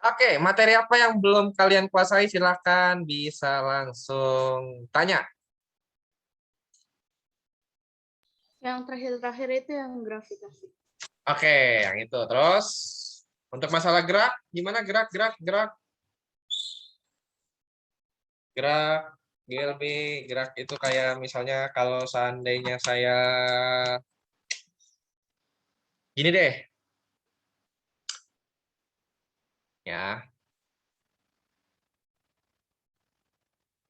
Oke, materi apa yang belum kalian kuasai? Silakan bisa langsung tanya. Yang terakhir-terakhir itu yang gravitasi. Oke, yang itu. Terus untuk masalah gerak, gimana gerak, gerak, gerak, gerak, GLB, gerak itu kayak misalnya kalau seandainya saya gini deh, ya.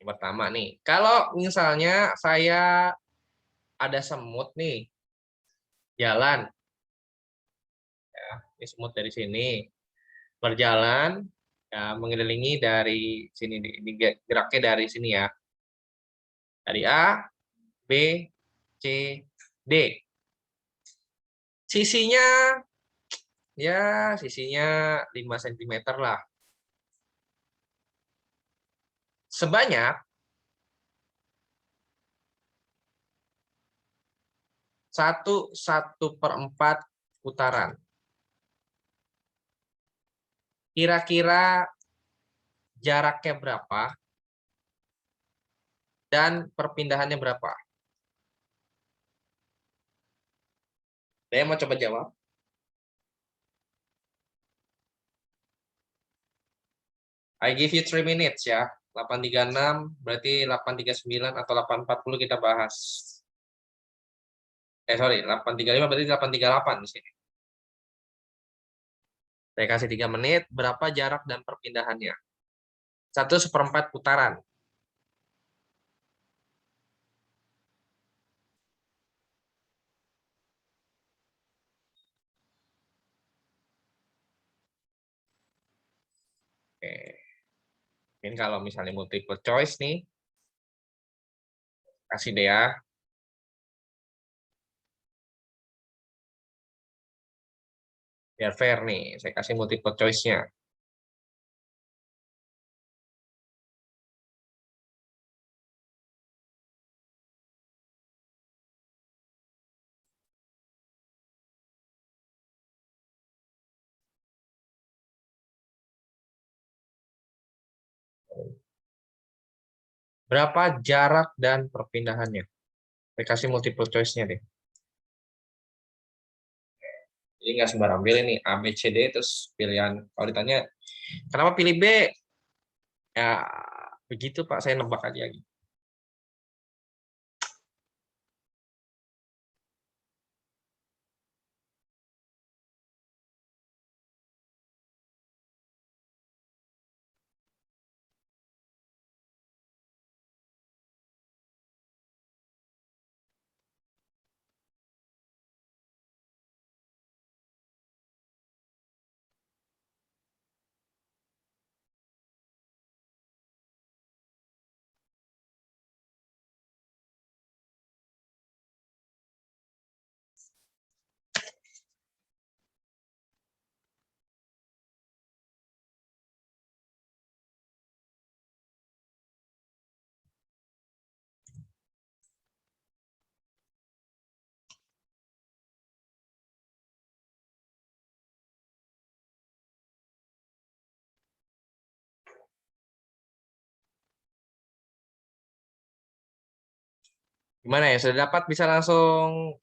Yang pertama nih, kalau misalnya saya ada semut nih, jalan, ini semut dari sini, berjalan, ya, mengelilingi dari sini, geraknya dari sini ya, dari A, B, C, D. Sisinya, ya sisinya 5 cm lah. Sebanyak 1/1/4 putaran. Kira-kira jaraknya berapa dan perpindahannya berapa? Saya mau coba jawab. I give you 3 minutes ya. 8:36 berarti 8:39 atau 8:40 kita bahas. Sorry, 8:35 berarti 8:38 di sini. Saya kasih 3 menit, berapa jarak dan perpindahannya? 1/4 putaran. Oke. Mungkin kalau misalnya multiple choice nih, kasih deh ya. Biar fair nih, saya kasih multiple choice-nya. Berapa jarak dan perpindahannya? Saya kasih multiple choice-nya deh. Jadi nggak sembarang pilih nih, A, B, C, D, terus pilihan. Kalau ditanya, kenapa pilih B? Ya, begitu Pak, saya nebak aja. Gimana ya, sudah dapat bisa langsung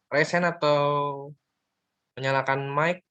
resen atau menyalakan mic?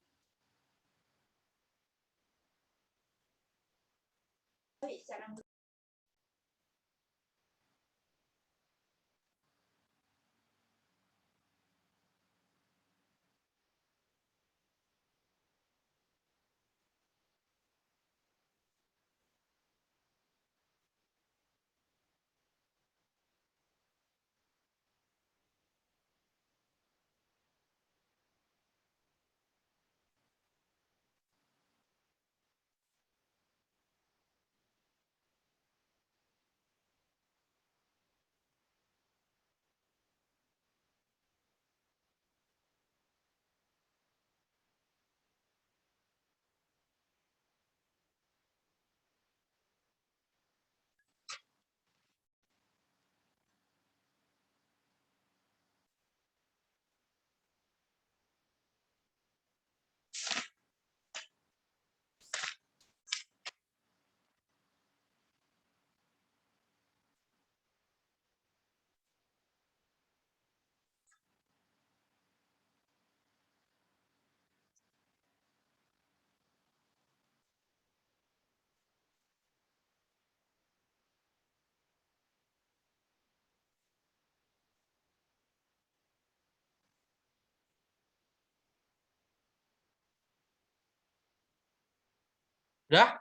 Udah?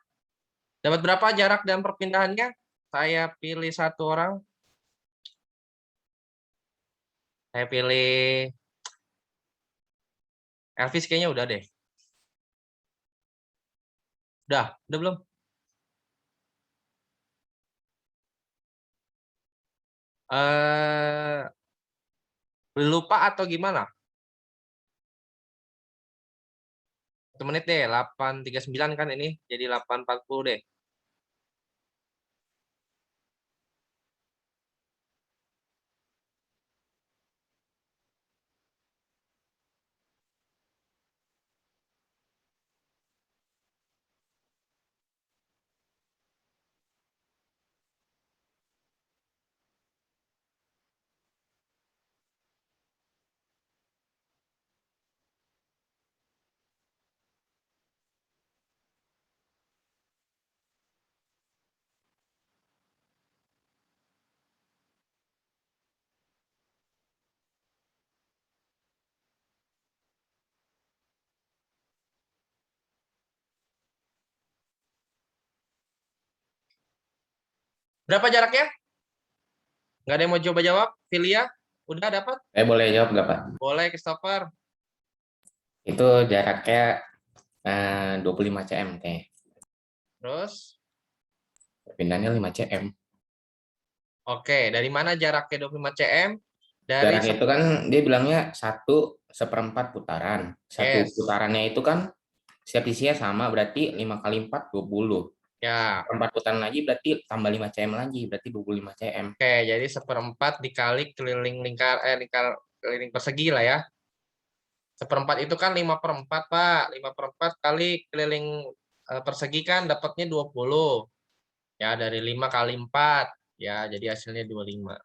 Dapat berapa jarak dan perpindahannya? Saya pilih satu orang. Saya pilih Elvis kayaknya udah deh. Udah belum? Lupa atau gimana? 1 menit deh, 8.39 kan ini, jadi 8.40 deh. Berapa jaraknya? Nggak ada yang mau coba jawab? Filia, udah dapat? Saya boleh jawab nggak, Pak? Boleh, Christopher. Itu jaraknya 25 cm teh. Terus, Perpindahannya 5 cm. oke, dari mana jaraknya 25 cm? Dari Jaraknya itu kan dia bilangnya 1/4 putaran. Satu yes. putarannya itu kan setiap isinya sama, berarti 5 kali 4 20. Ya, 4 putaran lagi berarti tambah 5 cm lagi, berarti 25 cm. oke, jadi 1/4 dikali keliling keliling persegi lah ya. 1/4 itu kan 5/4, Pak. 5/4 kali keliling persegi kan dapatnya 20. Ya, dari 5 kali 4. Ya, jadi hasilnya 25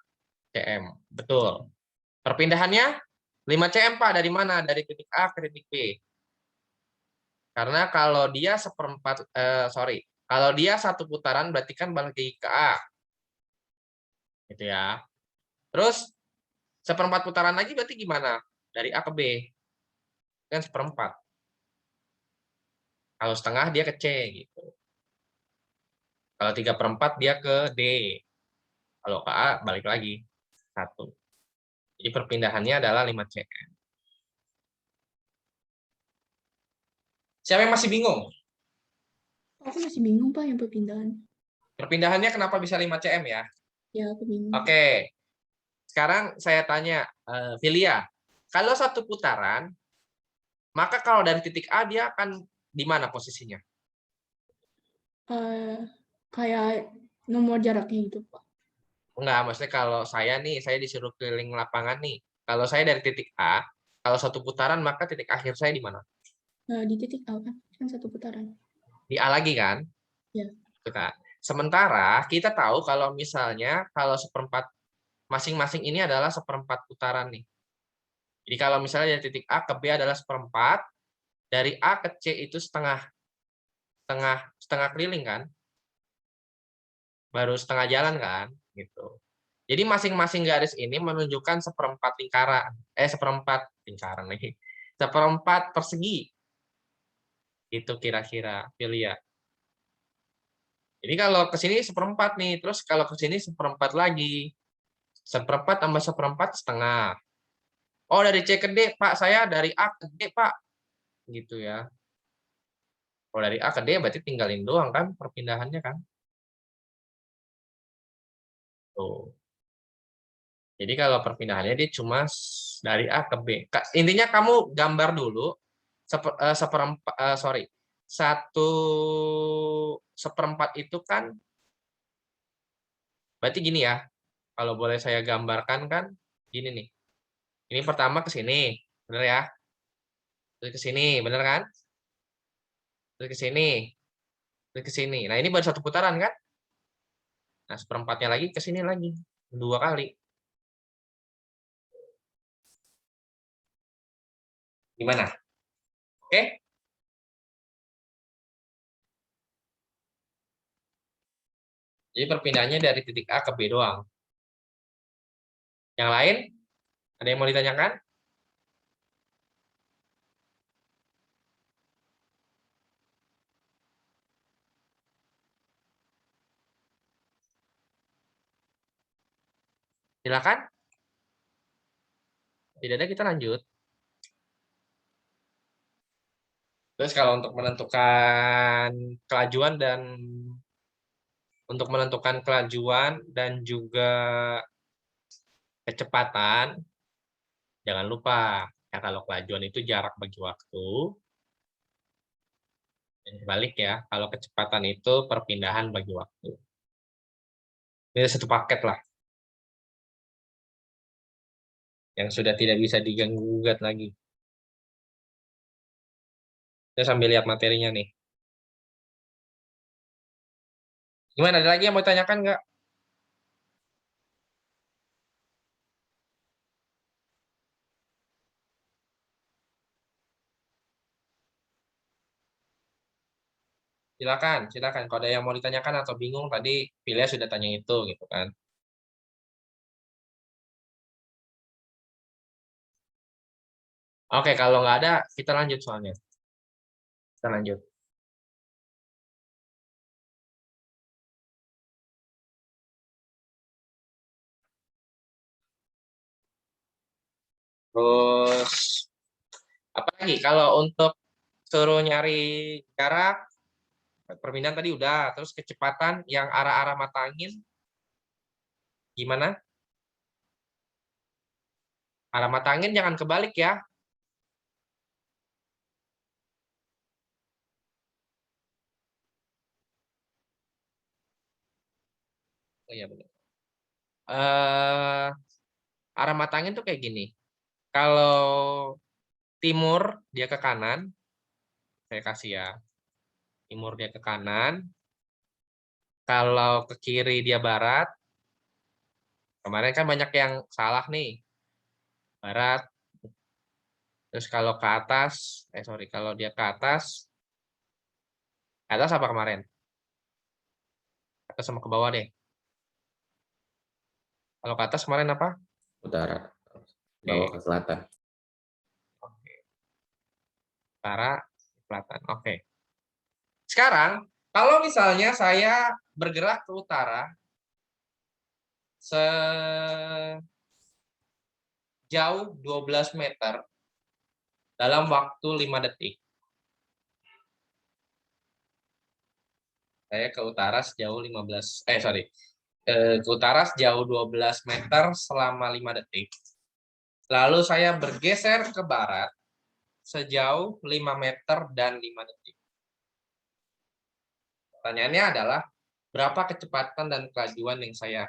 cm. Betul. Perpindahannya 5 cm, Pak. Dari mana? Dari titik A ke titik B. Karena kalau dia kalau dia satu putaran berarti kan balik lagi ke A. Gitu ya. Terus 1/4 putaran lagi berarti gimana? Dari A ke B. Kan 1/4. Kalau setengah dia ke C gitu. Kalau 3/4 dia ke D. Kalau ke A balik lagi 1. Jadi perpindahannya adalah 5 cm. Siapa yang masih bingung? Aku masih bingung, Pak, yang perpindahan. Perpindahannya kenapa bisa 5 cm ya? Ya, aku bingung. Oke. Sekarang saya tanya, Filia. Kalau satu putaran, maka kalau dari titik A dia akan di mana posisinya? Kayak nomor jaraknya gitu, Pak. Enggak, maksudnya kalau saya disuruh keliling lapangan nih. Kalau saya dari titik A, kalau satu putaran maka titik akhir saya di mana? Di titik A kan satu putaran. Di A lagi kan? Ya. Itu kan. Sementara kita tahu kalau misalnya kalau 1/4 masing-masing ini adalah 1/4 putaran nih. Jadi kalau misalnya dari titik A ke B adalah 1/4, dari A ke C itu setengah setengah setengah keliling kan? Baru setengah jalan kan? Gitu. Jadi masing-masing garis ini menunjukkan 1/4 lingkaran, 1/4 lingkaran lagi, 1/4 persegi. Itu kira-kira, Filia. Jadi kalau ke sini 1/4 nih, terus kalau ke sini 1/4 lagi. 1/4 tambah 1/4 setengah. Oh, dari C ke D, Pak. Saya dari A ke D, Pak. Gitu ya. Kalau dari A ke D berarti tinggalin doang kan perpindahannya kan. Tuh. Jadi kalau perpindahannya dia cuma dari A ke B. Intinya kamu gambar dulu satu seperempat itu kan berarti gini ya. Kalau boleh saya gambarkan kan gini nih. Ini pertama ke sini, bener ya? Terus ke sini, bener kan? Terus ke sini, terus ke sini. Nah, ini baru satu putaran kan? Nah, seperempatnya lagi ke sini lagi. 2 kali. Gimana? Oke? Jadi perpindahannya dari titik A ke B doang. Yang lain? Ada yang mau ditanyakan? Silakan. Tidak ada, kita lanjut. Terus kalau untuk menentukan kelajuan dan juga kecepatan, jangan lupa ya kalau kelajuan itu jarak bagi waktu, dan sebalik ya, kalau kecepatan itu perpindahan bagi waktu. Ini satu paket lah, yang sudah tidak bisa diganggu-gugat lagi. Saya sambil lihat materinya nih. Gimana, ada lagi yang mau ditanyakan nggak? Silakan, silakan. Kalau ada yang mau ditanyakan atau bingung, tadi Pilya sudah tanya itu, gitu kan. Oke, kalau nggak ada, kita lanjut soalnya. Kita lanjut. Terus, apa lagi? Kalau untuk suruh nyari jarak, perpindahan tadi udah. Terus kecepatan yang arah-arah mata angin, gimana? Arah mata angin jangan kebalik ya. Oh iya benar. Arah mata angin tuh kayak gini. Kalau timur dia ke kanan, saya kasih ya. Timur dia ke kanan. Kalau ke kiri dia barat. Kemarin kan banyak yang salah nih. Barat. Terus kalau ke atas, kalau dia ke atas apa kemarin? Atas sama ke bawah deh. Kalau ke atas kemarin apa? Utara, bawah ke Oke. selatan. Oke. Utara, selatan. Oke. Sekarang, kalau misalnya saya bergerak ke utara sejauh 12 meter dalam waktu 5 detik. Saya ke utara sejauh 15, ke utara sejauh 12 meter selama 5 detik. Lalu saya bergeser ke barat sejauh 5 meter dan 5 detik. Pertanyaannya adalah, berapa kecepatan dan kelajuan yang saya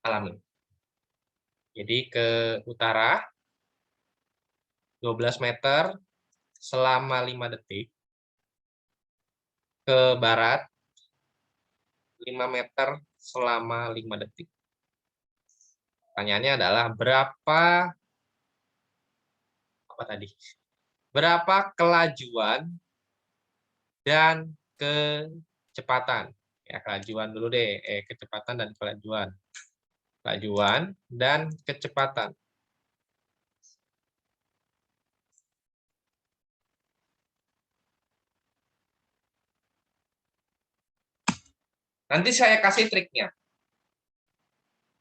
alami? Jadi ke utara 12 meter selama 5 detik, ke barat 5 meter selama 5 detik. Pertanyaannya adalah berapa kelajuan dan kecepatan? Ya, kelajuan dulu deh, kecepatan dan kelajuan. Kelajuan dan kecepatan. Nanti saya kasih triknya.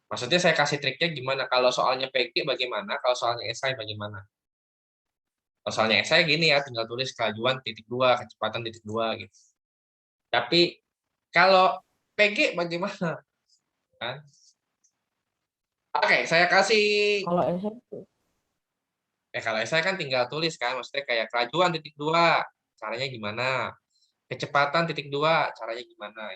Maksudnya saya kasih triknya gimana? Kalau soalnya PG bagaimana? Kalau soalnya esai bagaimana? Kalau soalnya esai gini ya, tinggal tulis kelajuan titik 2, kecepatan titik 2 gitu. Tapi kalau PG bagaimana? Kan? Oke, saya kasih. Kalau esai Kalau esai kan tinggal tulis kan, maksudnya kayak kelajuan titik 2, caranya gimana? Kecepatan titik 2, caranya gimana?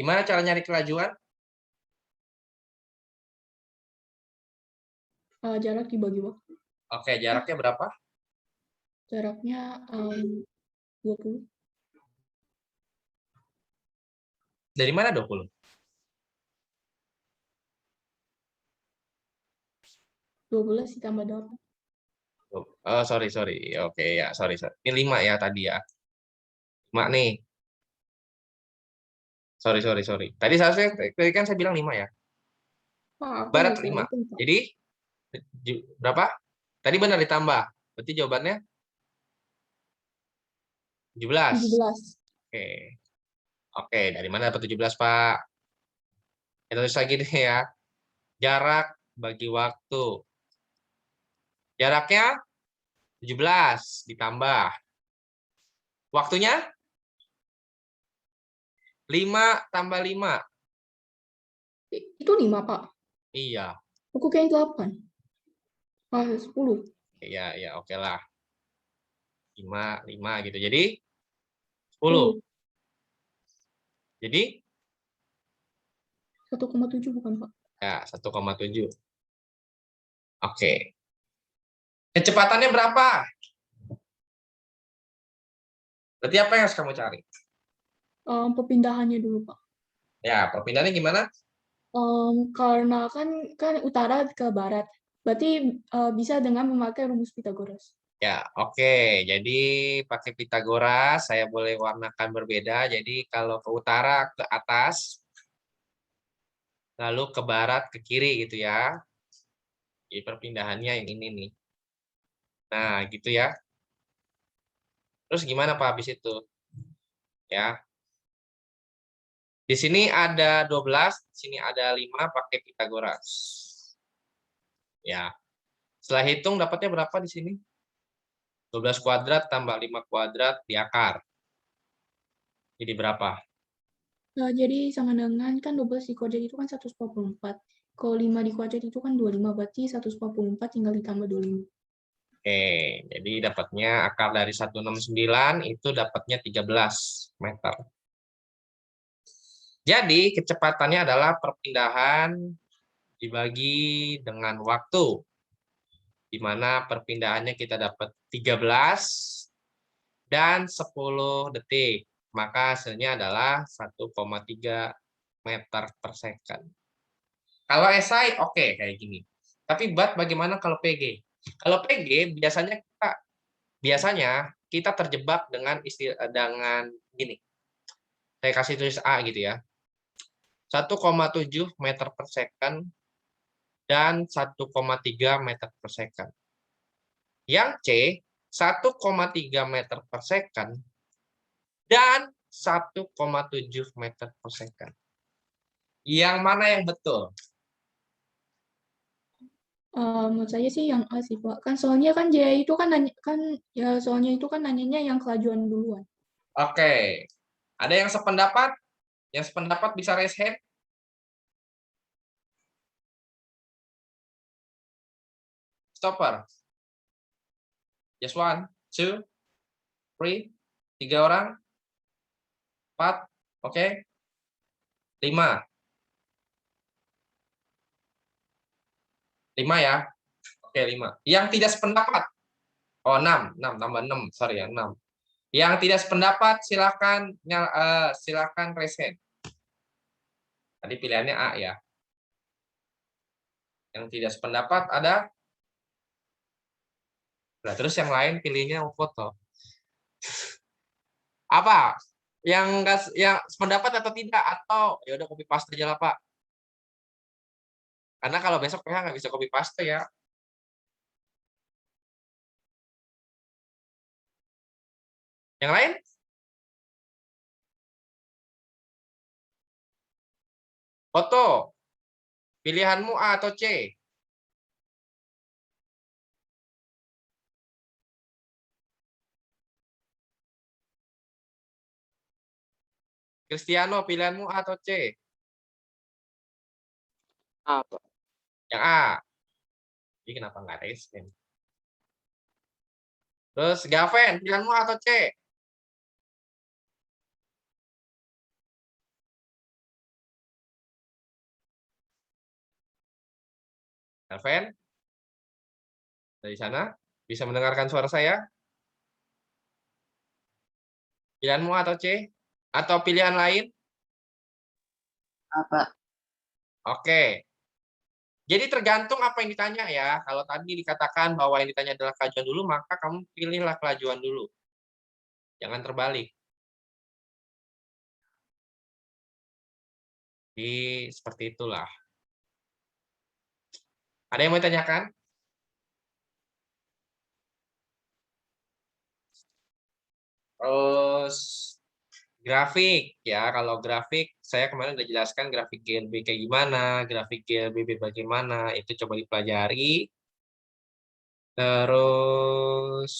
Gimana cara nyari kelajuan? Jarak dibagi waktu. Oke, jaraknya berapa? Jaraknya 20. Dari mana 20? 12 ditambah 8. Oh, sorry. Oke, ya, sorry. Ini 5 ya tadi ya. 5 nih. Sorry. Tadi kan saya bilang 5 ya. Pak, aku Barat salah 5. hitung, Pak. Jadi, berapa? Tadi benar ditambah. Berarti jawabannya 17. 17. Oke. Oke, dari mana dapat 17, Pak? Kita tulis lagi nih ya. Jarak bagi waktu. Jaraknya 17 ditambah. Waktunya 5 tambah 5. Itu 5, Pak. Iya. Aku kayak 8. 10. Iya, oke lah. 5 gitu. Jadi 10. 10. Jadi 1,7 bukan, Pak? ya 1,7. Oke. Kecepatannya berapa? Berarti apa yang harus kamu cari? Perpindahannya dulu, Pak. Ya, perpindahannya gimana? Karena kan utara ke barat. Berarti bisa dengan memakai rumus Pitagoras. Ya, oke. Jadi pakai Pitagoras, saya boleh warnakan berbeda. Jadi kalau ke utara ke atas, lalu ke barat ke kiri gitu ya. Jadi perpindahannya yang ini nih. Nah, gitu ya. Terus gimana Pak habis itu? Ya. Di sini ada 12, di sini ada 5 pakai Pitagoras. Ya. Setelah hitung dapatnya berapa di sini? 12 kuadrat tambah 5 kuadrat di akar. Jadi berapa? Jadi sama dengan kan 12 dikuadrat itu kan 144. Kalau 5 dikuadrat itu kan 25. Berarti 144 tinggal ditambah 25. Oke, jadi dapatnya akar dari 169 itu dapatnya 13 meter. Jadi kecepatannya adalah perpindahan dibagi dengan waktu. Di mana perpindahannya kita dapat 13 dan 10 detik. Maka hasilnya adalah 1,3 meter per second. Kalau SI oke kayak gini. Tapi bagaimana kalau PG? Kalau PG biasanya kita terjebak dengan dengan gini. Saya kasih tulis A gitu ya. 1,7 meter per second dan 1,3 meter per second. Yang C 1,3 meter per second dan 1,7 meter per second. Yang mana yang betul? Menurut saya sih yang A sih, Pak. Kan soalnya kan J itu kan nanya, kan ya soalnya itu kan nanyanya yang kelajuan duluan. Oke. Ada yang sependapat? Yang sependapat bisa raise hand? Stopper. Just 1, 2, 3. 3 orang. 4. Oke. 5. 5 ya. Oke, 5. Yang tidak sependapat. Oh, 6 tambah 6. Sorry ya, 6. Yang tidak sependapat silakan raise hand. Tadi pilihannya A ya. Yang tidak sependapat ada. Nah, terus yang lain pilihnya foto. Apa? Yang sependapat atau tidak, atau ya udah copy paste aja lah, Pak. Karena kalau besok PH nggak bisa copy paste ya. Yang lain? Foto. Pilihanmu A atau C? Cristiano, pilihanmu A atau C? Apa? Yang A. Jadi kenapa nggak raise hand? Terus Gaven, pilihanmu A atau C? Elven, dari sana bisa mendengarkan suara saya? Pilihanmu atau C? Atau pilihan lain? Apa? Oke. Jadi tergantung apa yang ditanya ya. Kalau tadi dikatakan bahwa yang ditanya adalah kelajuan dulu, maka kamu pilihlah kelajuan dulu. Jangan terbalik. Jadi seperti itulah. Ada yang mau ditanyakan? Terus grafik ya. Kalau grafik saya kemarin udah jelaskan grafik GLB kayak gimana, grafik GLBB bagaimana, itu coba dipelajari. Terus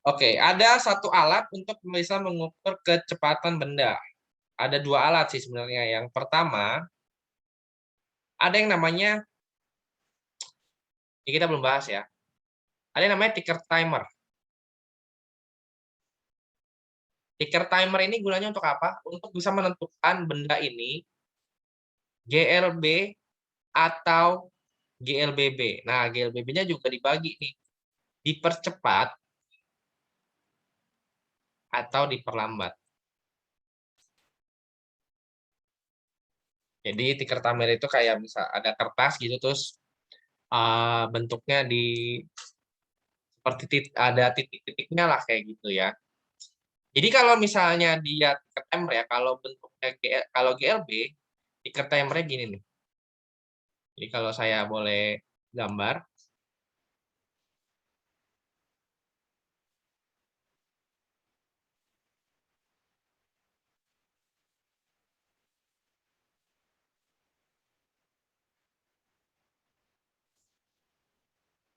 oke, ada satu alat untuk bisa mengukur kecepatan benda. Ada dua alat sih sebenarnya. Yang pertama, ada yang namanya, ini kita belum bahas ya, ada yang namanya ticker timer. Ticker timer ini gunanya untuk apa? Untuk bisa menentukan benda ini GLB atau GLBB. Nah, GLBB-nya juga dibagi nih, dipercepat atau diperlambat. Jadi ticker timer itu kayak bisa ada kertas gitu, terus bentuknya di seperti ada titik-titiknya lah kayak gitu ya. Jadi kalau misalnya dia ticker timer ya, kalau bentuknya kalau GLB, ticker timernya gini nih. Jadi kalau saya boleh gambar,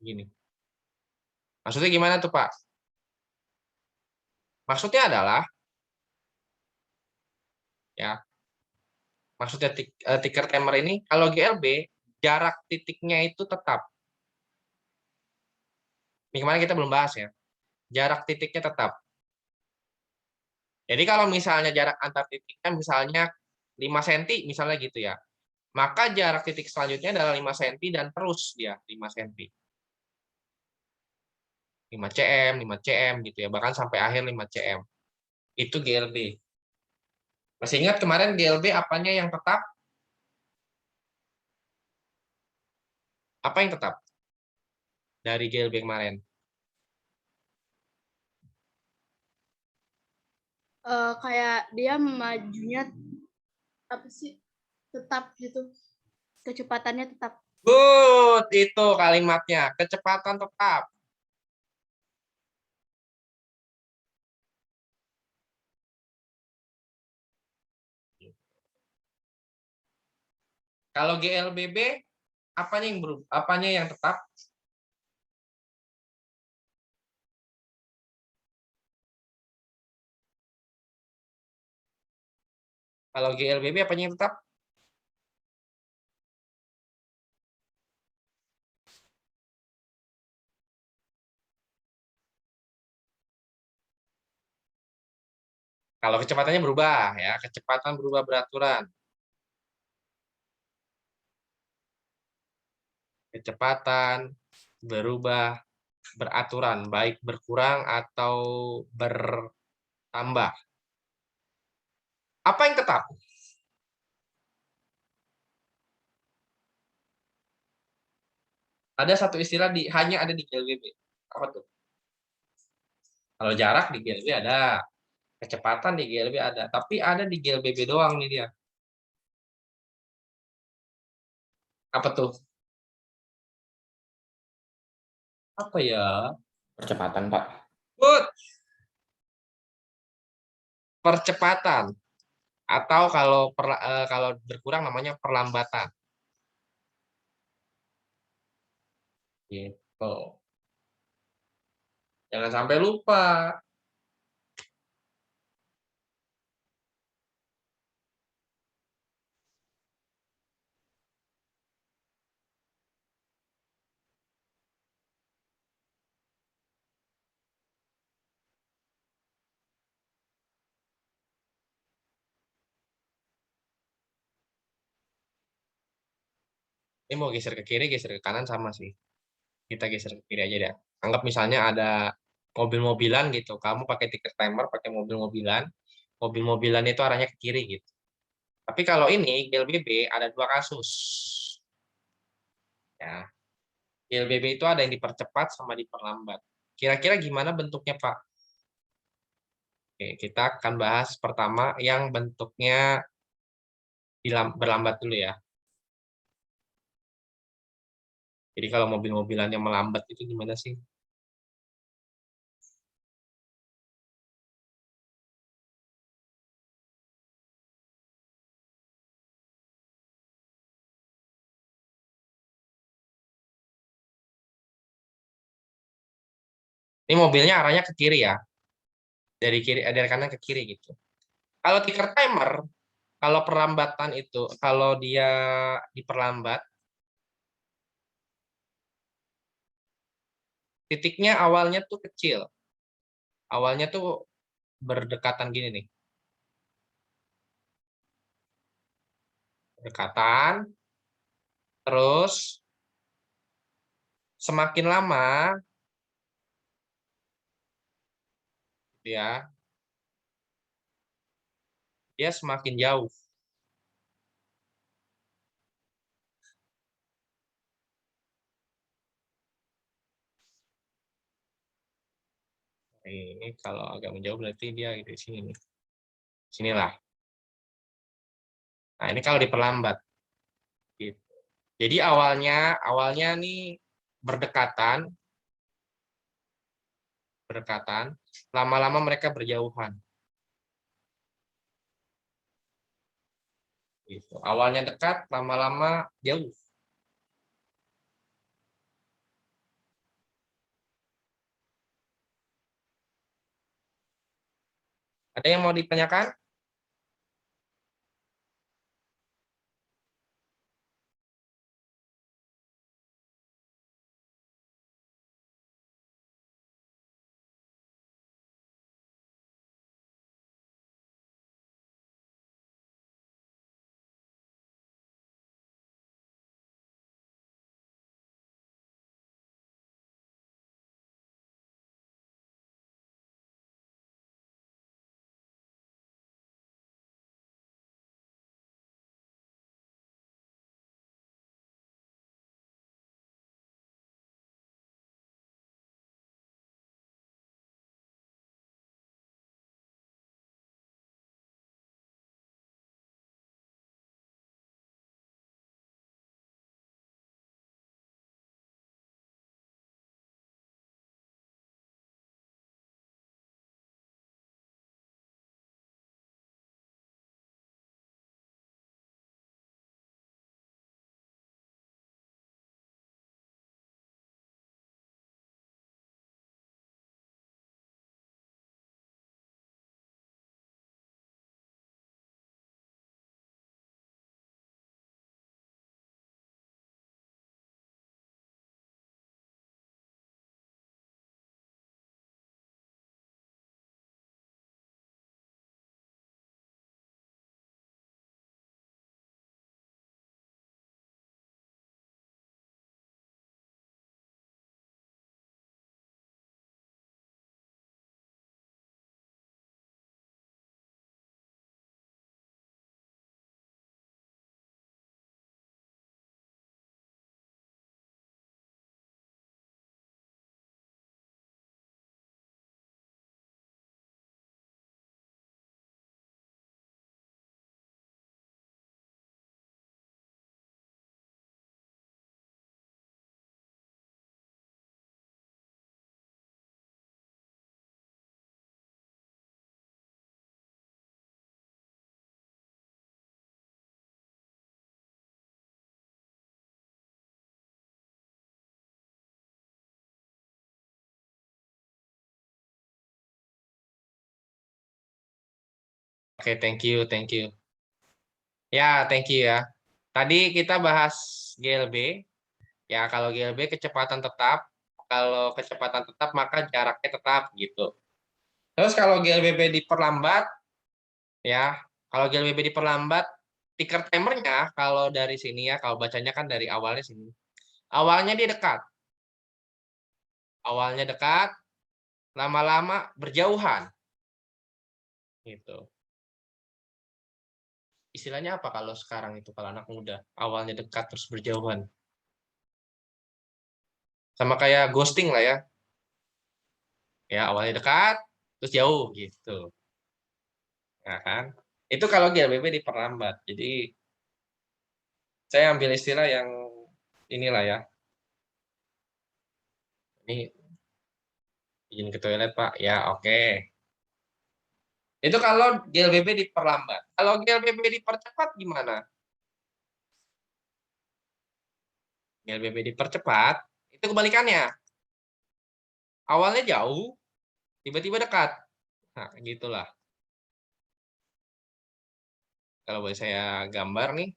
gini. Maksudnya gimana tuh Pak? Maksudnya adalah ya, maksudnya ticker timer ini kalau GLB jarak titiknya itu tetap. Ini kemarin kita belum bahas ya. Jarak titiknya tetap. Jadi kalau misalnya jarak antar titiknya misalnya 5 cm misalnya gitu ya. Maka jarak titik selanjutnya adalah 5 cm dan terus dia 5 cm. 5 cm, 5 cm gitu ya, bahkan sampai akhir 5 cm. Itu GLB. Masih ingat kemarin GLB apanya yang tetap? Apa yang tetap dari GLB kemarin? Kayak dia majunya apa sih? Tetap gitu. Kecepatannya tetap. Good, itu kalimatnya. Kecepatan tetap. Kalau GLBB, apanya yang berubah? Apanya yang tetap? Kalau GLBB apanya yang tetap? Kalau kecepatannya berubah ya, kecepatan berubah beraturan. Kecepatan berubah beraturan, baik berkurang atau bertambah. Apa yang tetap? Ada satu istilah hanya ada di GLBB. Apa tuh? Kalau jarak di GLB ada, kecepatan di GLB ada, tapi ada di GLBB doang nih dia. Apa tuh? Apa ya? Percepatan, Pak. Good. Percepatan. Atau kalau berkurang namanya perlambatan. Gitu. Jangan sampai lupa. Ini mau geser ke kiri, geser ke kanan sama sih. Kita geser ke kiri aja deh. Anggap misalnya ada mobil-mobilan gitu. Kamu pakai tiket timer, pakai mobil-mobilan. Mobil-mobilan itu arahnya ke kiri gitu. Tapi kalau ini GLBB ada dua kasus. Ya, GLBB itu ada yang dipercepat sama diperlambat. Kira-kira gimana bentuknya, Pak? Oke, kita akan bahas pertama yang bentuknya berlambat dulu ya. Jadi kalau mobil-mobilan yang melambat itu gimana sih? Ini mobilnya arahnya ke kiri ya. Dari kanan ke kiri gitu. Kalau ticker timer, kalau perlambatan itu, kalau dia diperlambat, titiknya awalnya tuh kecil. Awalnya tuh berdekatan gini nih. Berdekatan, terus semakin lama, ya, dia semakin jauh. Ini kalau agak menjauh berarti dia di sini nih. Sinilah. Nah, ini kalau diperlambat. Gitu. Jadi awalnya nih berdekatan, lama-lama mereka berjauhan. Gitu. Awalnya dekat, lama-lama jauh. Ada yang mau ditanyakan? Oke, thank you, thank you. Ya, thank you ya. Tadi kita bahas GLB. Ya, kalau GLB kecepatan tetap, kalau kecepatan tetap maka jaraknya tetap gitu. Terus kalau GLBB diperlambat, ya, kalau GLBB diperlambat, ticker timernya kalau dari sini ya, kalau bacanya kan dari awalnya sini. Awalnya dia dekat. Awalnya dekat, lama-lama berjauhan. Gitu. Istilahnya apa kalau sekarang itu kalau anak muda? Awalnya dekat terus berjauhan. Sama kayak ghosting lah ya. Ya, awalnya dekat, terus jauh gitu. Nah, kan? Itu kalau GLBB diperlambat. Jadi saya ambil istilah yang inilah ya. Ini izin ke toilet, Pak. Ya, oke. Itu kalau GLBB diperlambat. Kalau GLBB dipercepat gimana? GLBB dipercepat, itu kebalikannya. Awalnya jauh, tiba-tiba dekat. Nah, gitulah. Kalau boleh saya gambar nih.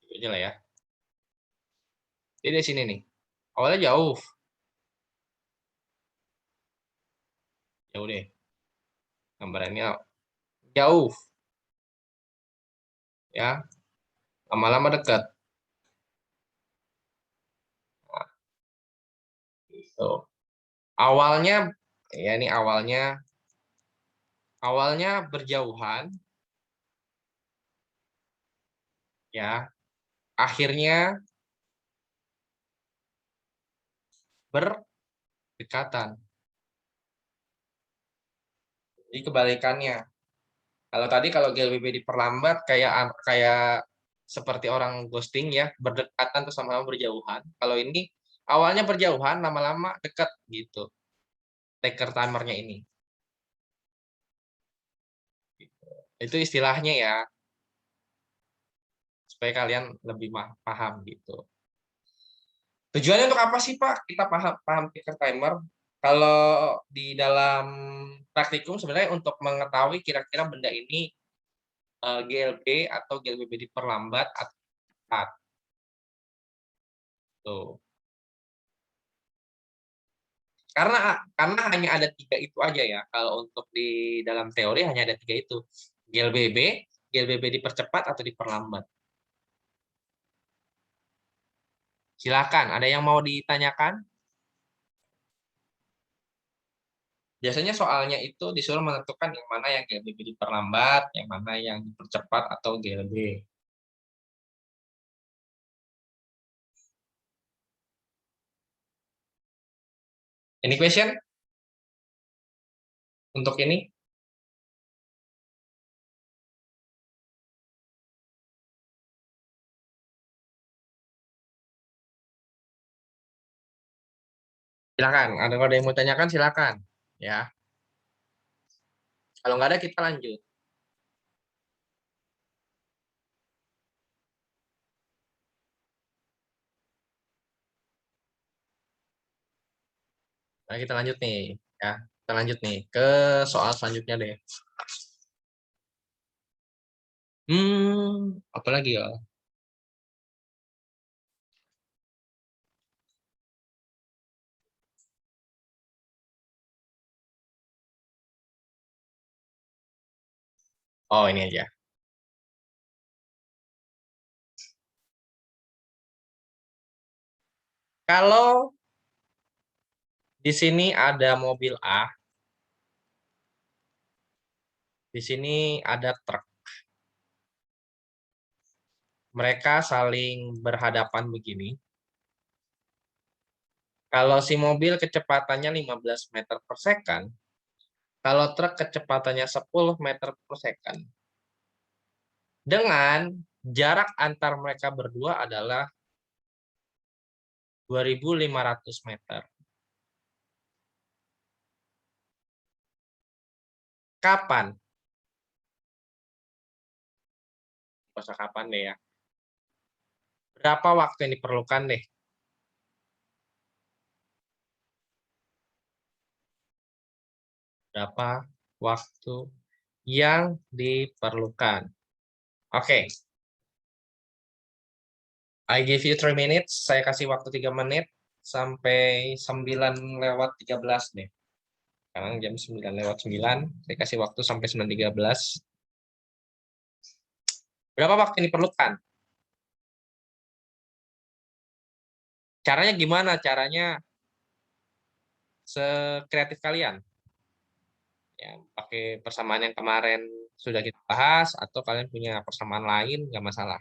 Ini lah ya. Jadi di sini nih. Awalnya jauh. Jauh deh. Gambarannya jauh. Ya. Lama-lama dekat. Nah, gitu. Awalnya, ya ini awalnya berjauhan. Ya. Akhirnya berdekatan. Jadi kebalikannya. Kalau tadi kalau GLBB diperlambat kayak kayak seperti orang ghosting ya, berdekatan terus sama-sama berjauhan. Kalau ini awalnya berjauhan, lama-lama dekat gitu. Taker timernya ini. Itu istilahnya ya, supaya kalian lebih paham gitu. Tujuannya untuk apa sih Pak? Kita paham taker timer. Kalau di dalam praktikum sebenarnya untuk mengetahui kira-kira benda ini GLB atau GLBB diperlambat atau cepat. Tuh. Karena hanya ada 3 itu aja ya. Kalau untuk di dalam teori hanya ada 3 itu. GLBB, GLBB dipercepat atau diperlambat. Silakan, ada yang mau ditanyakan? Biasanya soalnya itu disuruh menentukan yang mana yang GLBB diperlambat, yang mana yang dipercepat atau GLB. Any question? Untuk ini? Silakan, ada yang mau tanyakan silakan. Ya. Kalau nggak ada kita lanjut. Nah, kita lanjut nih, ya. Kita lanjut nih ke soal selanjutnya deh. Apa lagi ya? Oh, ini aja. Kalau di sini ada mobil A, di sini ada truk. Mereka saling berhadapan begini. Kalau si mobil kecepatannya 15 meter per second, kalau truk kecepatannya 10 meter per second. Dengan jarak antar mereka berdua adalah 2.500 meter. Kapan? Masa kapan deh ya? Berapa waktu yang diperlukan deh? Berapa waktu yang diperlukan? Oke. I give you 3 minutes. Saya kasih waktu 3 menit sampai 9 lewat 13 deh. Sekarang jam 9:09. Saya kasih waktu sampai 9:13. Berapa waktu yang diperlukan? Caranya gimana? Caranya sekreatif kalian. Ya, pakai persamaan yang kemarin sudah kita bahas, atau kalian punya persamaan lain, nggak masalah.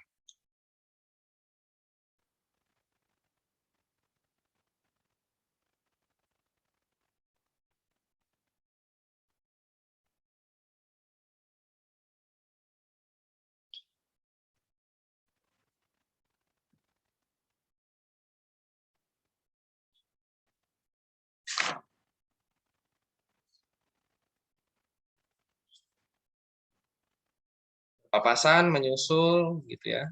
Papasan, menyusul, gitu ya.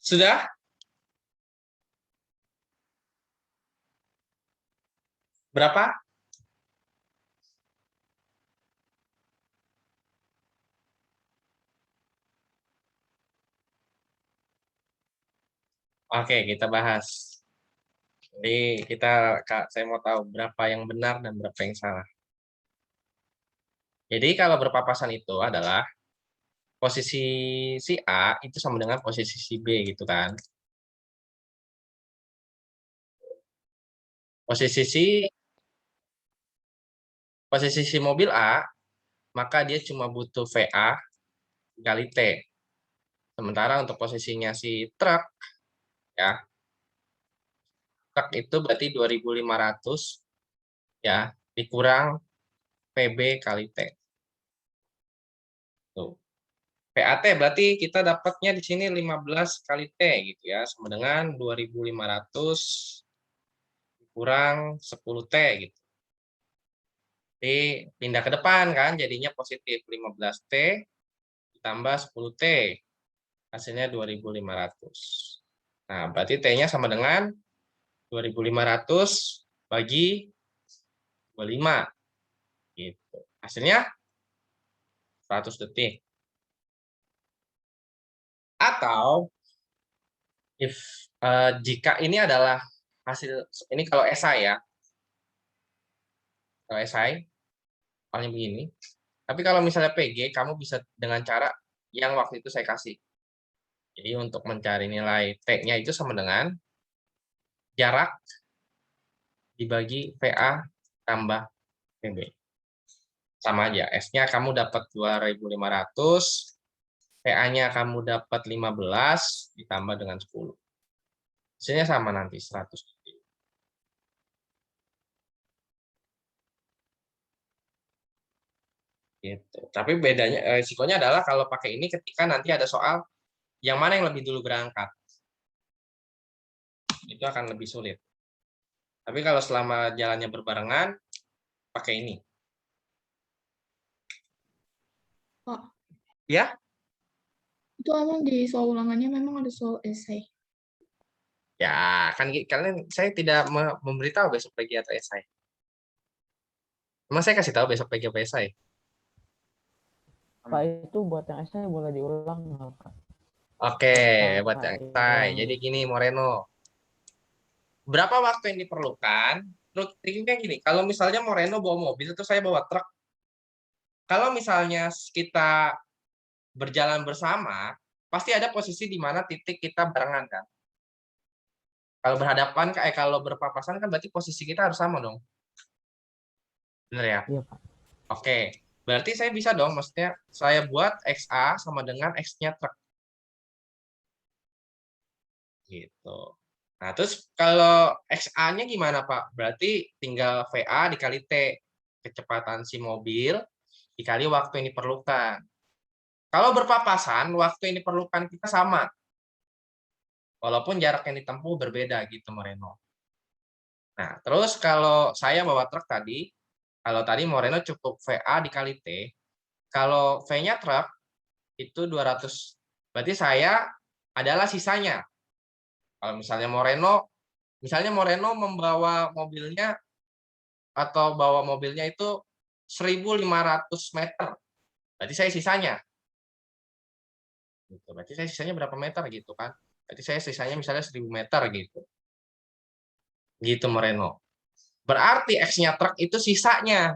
Sudah? Berapa? Oke, kita bahas. Jadi saya mau tahu berapa yang benar dan berapa yang salah. Jadi kalau berpapasan itu adalah posisi si A itu sama dengan posisi si B gitu kan. Posisi si mobil A, maka dia cuma butuh VA kali T. Sementara untuk posisinya si truk, ya, truk itu berarti 2.500 ya, dikurang PB kali T. Tuh. PAT berarti kita dapatnya di sini 15 kali T gitu ya, sama dengan 2.500 kurang 10T gitu. Jadi pindah ke depan kan, jadinya positif 15T ditambah 10T. Hasilnya 2.500. Nah, berarti T-nya sama dengan 2.500 bagi 25. Gitu. Hasilnya 100 detik. Atau jika ini adalah hasil, ini kalau SI ya. Kalau SI, paling begini. Tapi kalau misalnya PG, kamu bisa dengan cara yang waktu itu saya kasih. Jadi untuk mencari nilai T-nya itu sama dengan jarak dibagi VA tambah PB. Sama aja, S-nya kamu dapat 2.500, PA-nya kamu dapat 15, ditambah dengan 10. Hasilnya sama nanti, 100. Gitu. Tapi bedanya, risikonya adalah kalau pakai ini ketika nanti ada soal, yang mana yang lebih dulu berangkat. itu akan lebih sulit. Tapi kalau selama jalannya berbarengan, pakai ini. Pak, Ya, itu emang di soal ulangannya memang ada soal esai. ya kan kalian saya tidak memberitahu besok pagi atau esai. Emang saya kasih tahu besok pagi apa esai? Pak, itu buat yang esai boleh diulang nggak, Pak? Oke, buat yang esai. Yang Jadi gini, Moreno. Berapa waktu yang diperlukan? Terus triknya gini, kalau misalnya Moreno bawa mobil, itu saya bawa truk. Kalau misalnya kita berjalan bersama, pasti ada posisi di mana titik kita barengan kan. Kalau berhadapan, kalau berpapasan kan berarti posisi kita harus sama dong. Bener ya? Iya, Pak. Oke. Berarti saya bisa dong, maksudnya saya buat XA sama dengan X-nya truk. Gitu. Nah, terus kalau XA-nya gimana, Pak? Berarti tinggal VA dikali T. Kecepatan si mobil dikali waktu yang diperlukan. Kalau berpapasan, waktu yang diperlukan kita sama. Walaupun jarak yang ditempuh berbeda gitu, Moreno. Nah, terus kalau saya bawa truk tadi, kalau tadi Moreno cukup VA dikali T, kalau V-nya truk itu 200. Berarti saya adalah sisanya. Kalau misalnya Moreno membawa mobilnya atau bawa mobilnya itu 1.500 meter. Berarti saya sisanya. Gitu. Berarti saya sisanya berapa meter gitu kan? Berarti saya sisanya misalnya 1.000 meter gitu. Gitu Moreno. Berarti X-nya truk itu sisanya.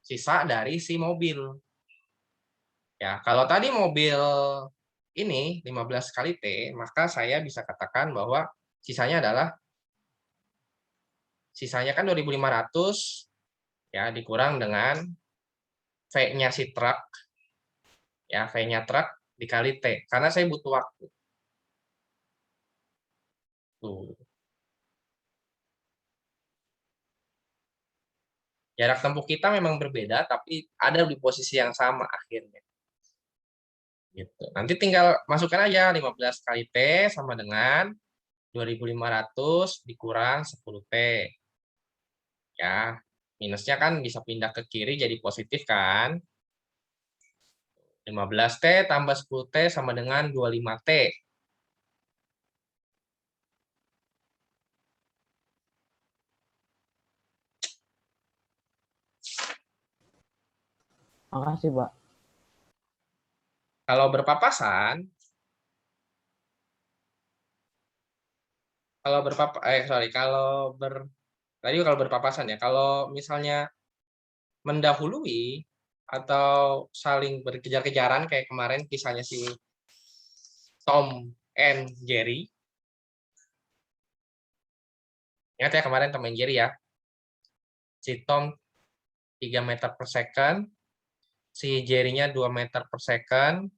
Sisa dari si mobil. Ya, kalau tadi mobil ini 15 kali T, maka saya bisa katakan bahwa sisanya kan 2.500 ya dikurang dengan V-nya si truk ya V-nya truk dikali T karena saya butuh waktu. Tuh. Jarak tempuh kita memang berbeda tapi ada di posisi yang sama akhirnya. Gitu. Nanti tinggal masukkan aja 15 kali T sama dengan 2.500 dikurang 10 T. Ya, minusnya kan bisa pindah ke kiri jadi positif kan. 15T tambah 10T sama dengan 25T. Makasih, Pak. Kalau berpapasan, kalau berpapasan ya, kalau misalnya mendahului atau saling berkejar-kejaran kayak kemarin kisahnya si Tom and Jerry. Ingat ya kemarin Tom and Jerry ya. Si Tom 3 meter per second, si Jerry-nya 2 meter per second.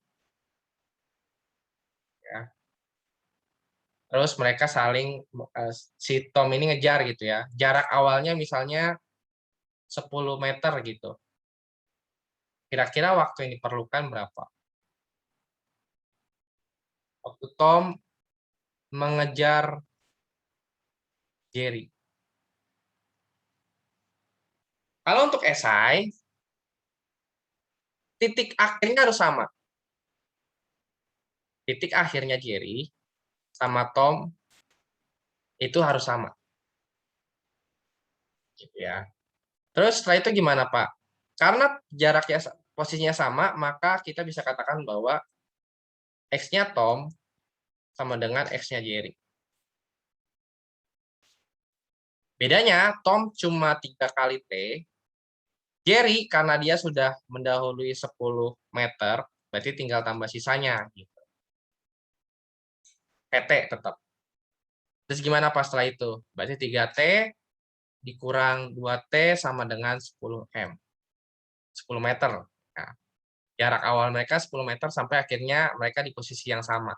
Ya. Terus mereka saling si Tom ini ngejar gitu ya. Jarak awalnya misalnya 10 meter gitu. Kira-kira waktu yang diperlukan berapa? Waktu Tom mengejar Jerry. Kalau untuk esai, titik akhirnya harus sama. Titik akhirnya Jerry sama Tom itu harus sama. Gitu ya. Terus setelah itu gimana, Pak? Karena jaraknya posisinya sama, maka kita bisa katakan bahwa X-nya Tom sama dengan X-nya Jerry. Bedanya, Tom cuma 3 kali T. Jerry, karena dia sudah mendahului 10 meter, berarti tinggal tambah sisanya. Gitu. PT tetap. Terus gimana pas setelah itu? Berarti 3T dikurang 2T sama dengan 10 M. 10 meter. Nah, jarak awal mereka 10 meter sampai akhirnya mereka di posisi yang sama.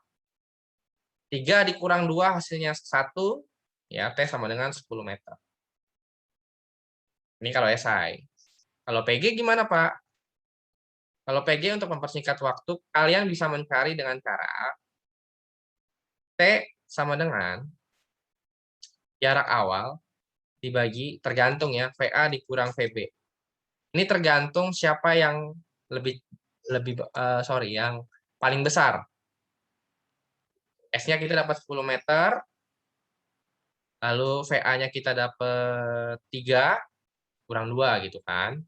3 dikurang 2 hasilnya 1, ya T sama dengan 10 meter. Ini kalau esai. Kalau PG gimana, Pak? Kalau PG untuk mempersingkat waktu, kalian bisa mencari dengan cara T sama dengan jarak awal dibagi tergantung ya, VA dikurang VB. Ini tergantung siapa yang lebih yang paling besar. S-nya kita dapat 10 meter, lalu VA-nya kita dapat 3 kurang 2 gitu kan.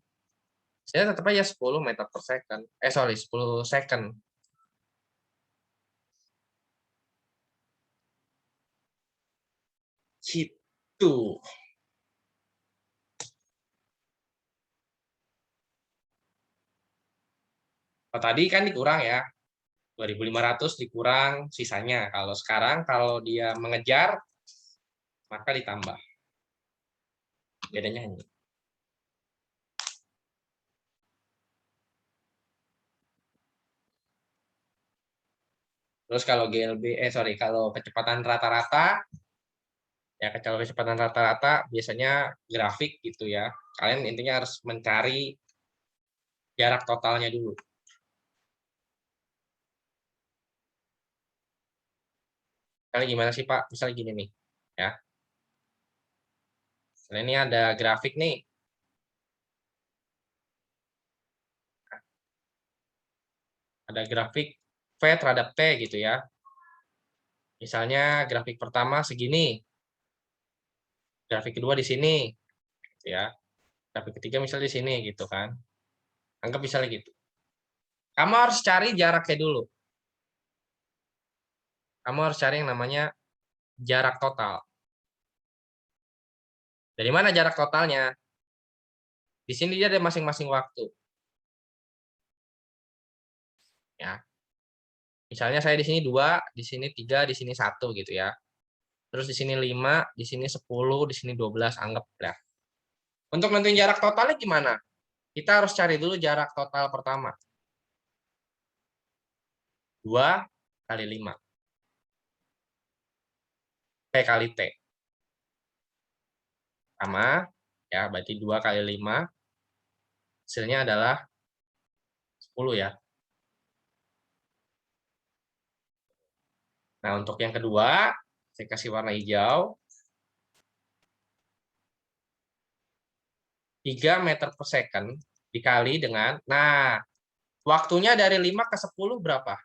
Saya tetap aja 10 meter per second. 10 second. Gitu. Oh, tadi kan dikurang ya. 2.500 dikurang sisanya. Kalau sekarang kalau dia mengejar maka ditambah. Bedanya ini. Terus kalau kalau kecepatan rata-rata ya, kalau kecepatan rata-rata biasanya grafik gitu ya. Kalian intinya harus mencari jarak totalnya dulu. Misalnya gimana sih Pak? Misalnya gini nih, ya. Misalnya ini ada grafik nih. Ada grafik V terhadap T gitu ya. Misalnya grafik pertama segini. Grafik kedua di sini, gitu ya. Grafik ketiga misalnya di sini gitu kan. Anggap misalnya gitu. Kamu harus cari jaraknya dulu. Kamu harus cari yang namanya jarak total. Dari mana jarak totalnya? Di sini dia ada masing-masing waktu. Ya. Misalnya saya di sini 2, di sini 3, di sini 1 gitu ya. Terus di sini 5, di sini 10, di sini 12, anggap ya. Untuk nentuin jarak totalnya gimana? Kita harus cari dulu jarak total pertama. 2 kali 5. P kali T. Sama, ya berarti 2 kali 5. Hasilnya adalah 10 ya. Nah, untuk yang kedua, saya kasih warna hijau. 3 meter per second dikali dengan, nah, waktunya dari 5 ke 10 berapa?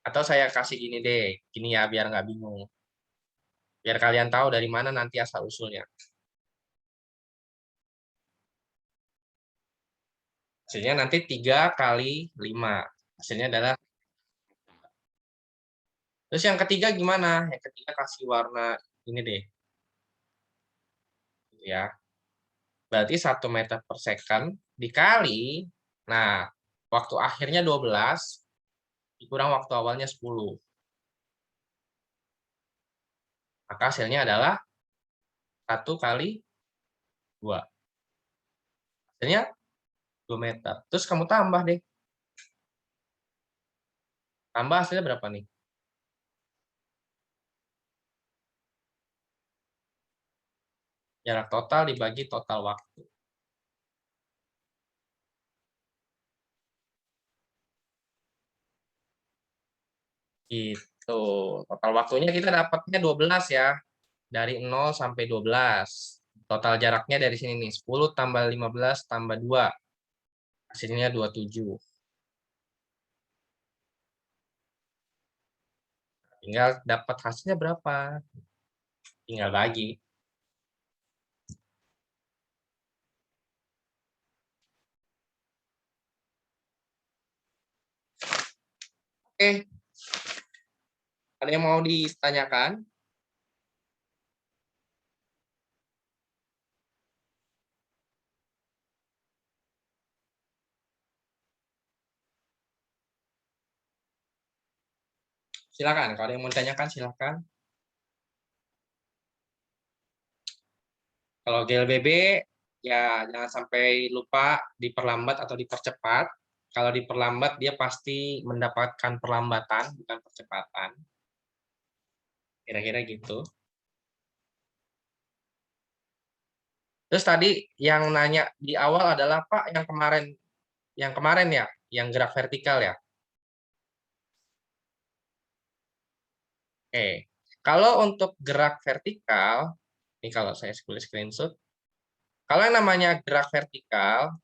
Atau saya kasih gini deh, gini ya biar nggak bingung. Biar kalian tahu dari mana nanti asal-usulnya. Hasilnya nanti 3 kali 5. Hasilnya adalah. Terus yang ketiga gimana? Yang ketiga kasih warna ini deh. Ya. Berarti 1 meter per second dikali, nah, waktu akhirnya 12, dikurang waktu awalnya 10. Maka hasilnya adalah 1 kali 2. Hasilnya 2 meter. Terus kamu tambah deh. Tambah hasilnya berapa nih? Jarak total dibagi total waktu. Gitu. Total waktunya kita dapatnya 12 ya. Dari 0 sampai 12. Total jaraknya dari sini nih, 10 tambah 15 tambah 2. Hasilnya 27. Tinggal dapat hasilnya berapa. Tinggal bagi. Oke. Ada yang mau ditanyakan? Silakan. Kalau ada yang mau ditanyakan, silakan. Kalau GLBB, ya jangan sampai lupa diperlambat atau dipercepat. Kalau diperlambat, dia pasti mendapatkan perlambatan, bukan percepatan. Kira-kira gitu. Terus tadi yang nanya di awal adalah, Pak, yang kemarin ya, yang gerak vertikal ya. Oke. Kalau untuk gerak vertikal, ini kalau saya screenshot, kalau yang namanya gerak vertikal,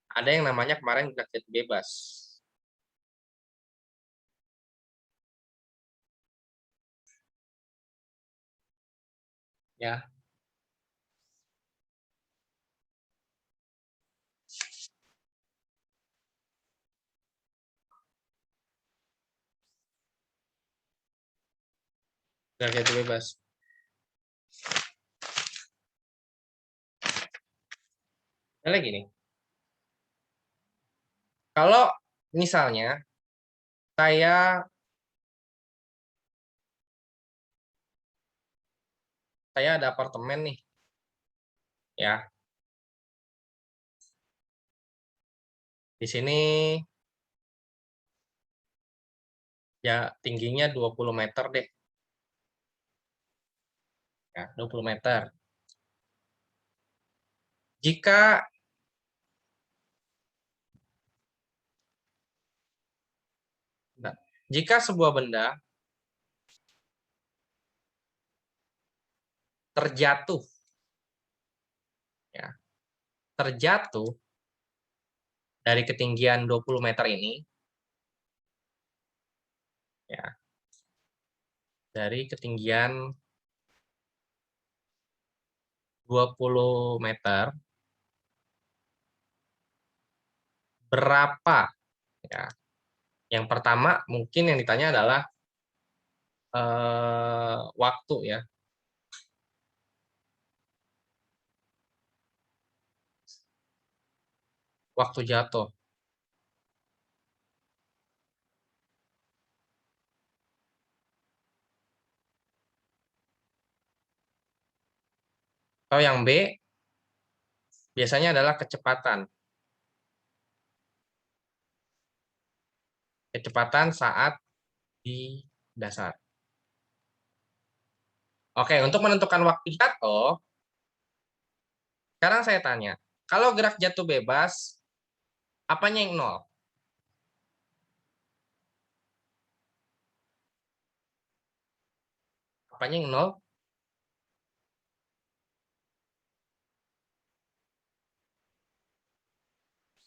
ada yang namanya kemarin gerak jatuh bebas. Ya. Gerak jatuh bebas. Ada lagi nih. Kalau misalnya saya ada apartemen nih. Ya. Di sini ya tingginya 20 meter deh. Ya, 20 meter. Jika sebuah benda terjatuh, ya, terjatuh dari ketinggian 20 meter ini, ya, dari ketinggian 20 meter, berapa, ya? Yang pertama mungkin yang ditanya adalah waktu, ya. Waktu jatuh. Atau yang B, biasanya adalah kecepatan. Kecepatan saat di dasar. Oke, untuk menentukan waktu jatuh, sekarang saya tanya, kalau gerak jatuh bebas, apanya yang 0? Apanya yang 0?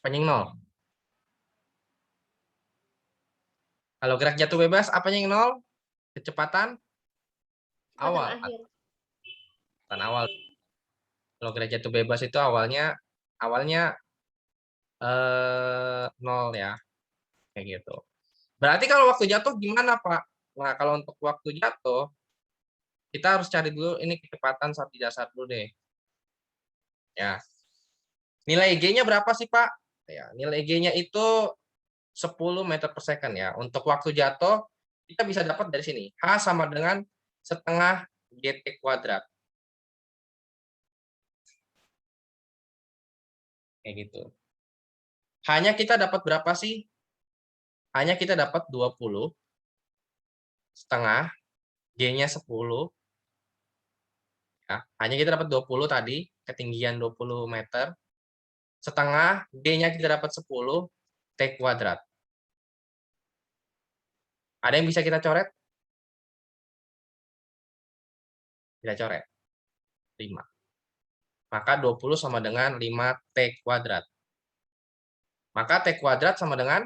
Apanya yang 0? Kalau gerak jatuh bebas, apanya yang 0? Kecepatan awal. akhir. Kecepatan awal. Kalau gerak jatuh bebas itu awalnya 0 ya. Kayak gitu. Berarti kalau waktu jatuh gimana, Pak? Nah, kalau untuk waktu jatuh, kita harus cari dulu ini kecepatan saat di dasar dulu deh. Ya. Nilai G-nya berapa sih, Pak? Ya, nilai G-nya itu 10 meter per second ya. Untuk waktu jatuh, kita bisa dapat dari sini. H sama dengan setengah GT kuadrat. Kayak gitu. Hanya kita dapat berapa sih? Hanya kita dapat 20 setengah, G-nya 10. Ya. Hanya kita dapat 20 tadi, ketinggian 20 meter. Setengah, D-nya kita dapat 10, T kuadrat. Ada yang bisa kita coret? Kita coret. 5. Maka 20 sama dengan 5T kuadrat. Maka T kuadrat sama dengan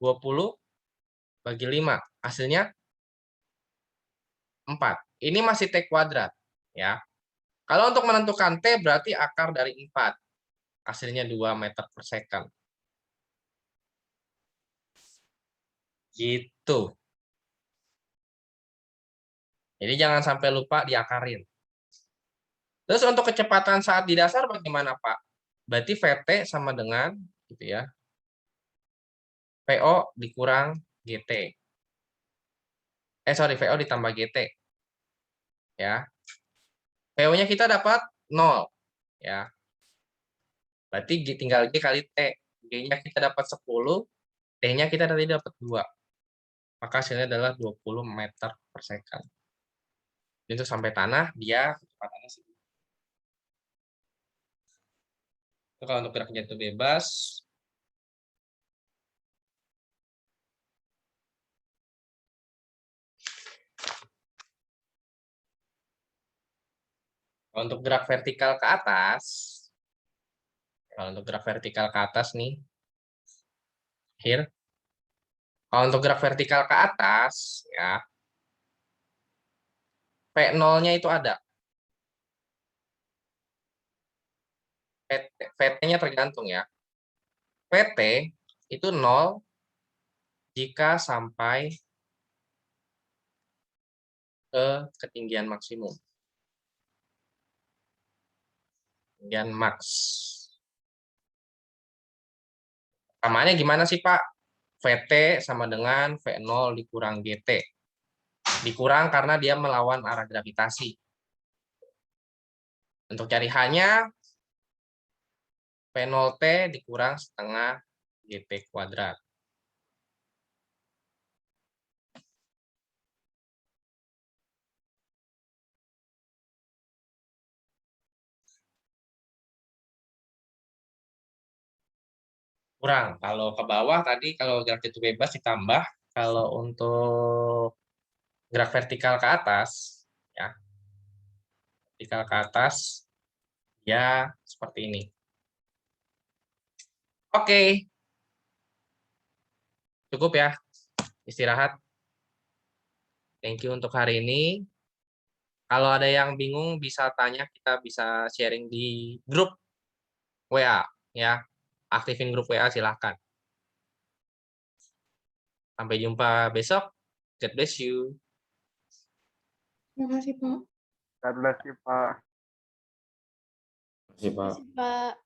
20 bagi 5. Hasilnya 4. Ini masih T kuadrat. Ya. Kalau untuk menentukan T berarti akar dari 4. Hasilnya 2 meter per second. Gitu. Jadi jangan sampai lupa diakarin. Terus untuk kecepatan saat di dasar bagaimana, Pak? Berarti VT sama dengan gitu ya. VO dikurang GT. VO ditambah GT. Ya. VO-nya kita dapat 0, ya. Berarti tinggal G kali T. G-nya kita dapat 10, T-nya kita tadi dapat 2. Maka hasilnya adalah 20 meter per second. Itu sampai tanah, dia kecepatannya segitu. Itu kalau untuk gerak jatuh bebas, Kalau untuk gerak vertikal ke atas, kalau untuk gerak vertikal ke atas nih, here. Kalau untuk gerak vertikal ke atas, ya, V0-nya itu ada. VT-nya tergantung ya. VT itu 0 jika sampai ke ketinggian maksimum. Ketinggian max. Samanya gimana sih, Pak? VT sama dengan V0 dikurang GT. Dikurang karena dia melawan arah gravitasi. Untuk cari H-nya, V0T dikurang setengah GT kuadrat. Kurang. Kalau ke bawah tadi, kalau gerak itu bebas ditambah. Kalau untuk gerak vertikal ke atas, ya, vertikal ke atas, ya seperti ini. Oke. Cukup ya. Istirahat. Thank you untuk hari ini. Kalau ada yang bingung bisa tanya, kita bisa sharing di grup WA ya. Aktifin grup WA silahkan. Sampai jumpa besok. God bless you. Terima kasih, Pak. God bless you, Pak. Terima kasih, Pak. Pak.